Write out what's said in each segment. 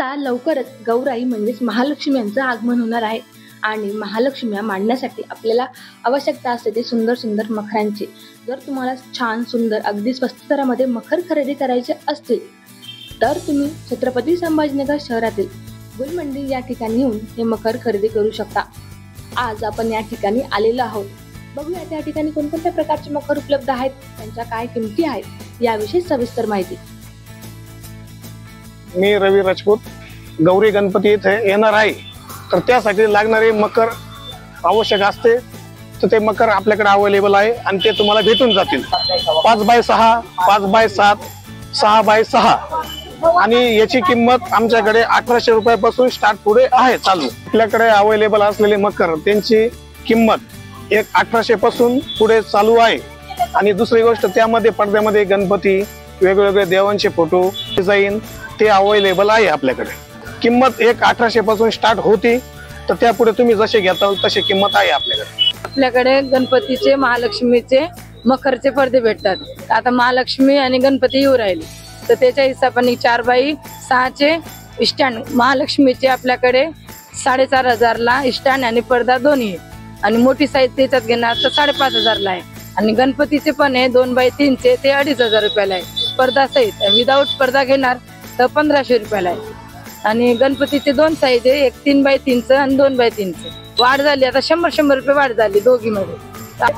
आता लवकरच गौराई म्हणजेच महालक्ष्मी यांचं आगमन होणार आहे आणि महालक्ष्म्या मांडण्यासाठी आपल्याला आवश्यकता असते ती सुंदर सुंदर मखरांची। जर तुम्हाला छान सुंदर अगदी स्वस्त दरामध्ये मखर खरेदी करायचे असतील तर तुम्ही छत्रपती संभाजीनगर शहरातील गुलमंडी या ठिकाणी येऊन हे मखर खरेदी करू शकता। आज आपण या ठिकाणी आलेलो आहोत। बघूया त्या ठिकाणी कोणकोणत्या प्रकारचे मखर उपलब्ध आहेत, त्यांच्या काय किमती आहेत याविषयी सविस्तर माहिती। मी रवी राजपूत गौरी गणपती येथे येणार आहे, तर त्यासाठी लागणारे मखर आवश्यक असते, तर ते मखर आपल्याकडे अवेलेबल आहे आणि ते तुम्हाला भेटून जातील। 5x6, 5x7, 6x6 आणि याची किंमत आमच्याकडे 1800 रुपयापासून स्टार्ट पुढे आहे चालू। आपल्याकडे अवेलेबल असलेले मखर त्यांची किंमत 1800 पासून पुढे चालू आहे। आणि दुसरी गोष्ट, त्यामध्ये पडद्यामध्ये गणपती, वेगवेगळे देवांचे फोटो, डिझाईन ते अवेलेबल आहे आपल्याकडे। किंमत 1800 पासून स्टार्ट होती, तर त्यापुढे तुम्ही जसे घेताल तशी किंमत आहे आपल्याकडे। आपल्याकडे गणपतीचे, महालक्ष्मीचे मखरचे पडदे भेटतात। आता महालक्ष्मी आणि गणपती येऊ राहिले, तर त्याच्या हिशोबाने 4x6चे स्टँड, महालक्ष्मीचे आपल्याकडे 4500 ला स्टँड आणि पडदा दोन्ही, आणि मोठी साईज त्याच्यात घेणार तर 5500 ला आहे। आणि गणपतीचे पण आहे 2x3चे, ते 2500 रुपयाला आहे पडदा सहित। विदाऊट पडदा घेणार तर 1500 रुपयाला आहे। आणि गणपतीचे 2 साईज आहे, एक 3x3चं आणि 2x3चं। वाढ झाली आता 100 रुपये वाढ झाली दोघी मध्ये।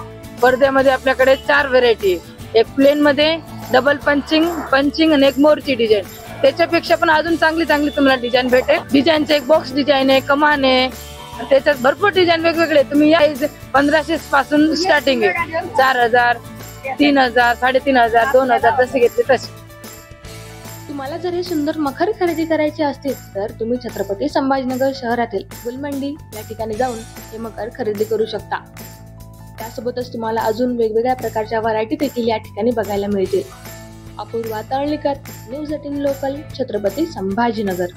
पडद्यामध्ये आपल्याकडे 4 व्हेरायटी, एक प्लेन मध्ये, डबल पंचिंग आणि एक मोरची डिझाईन। त्याच्यापेक्षा पण अजून चांगली तुम्हाला डिझाईन भेटेल। डिझाईनचे एक बॉक्स डिझाईन आहे, कमान आहे, त्याच्यात भरपूर डिझाईन वेगवेगळे। तुम्ही या 1500 पासून स्टार्टिंग आहे, 4000, 3000, 3500, 2000 जसे घेतले तसे। तुम्हाला जर हे सुंदर मखर खरेदी करायचे असतील तर तुम्ही छत्रपती संभाजीनगर शहरातील गुलमंडी या ठिकाणी जाऊन हे मखर खरेदी करू शकता। त्यासोबतच तुम्हाला अजून वेगवेगळ्या प्रकारच्या व्हरायटी देखील या ठिकाणी बघायला मिळतील। Apurva Talalikar, news 18 local, Chhatrapati Sambhajinagar.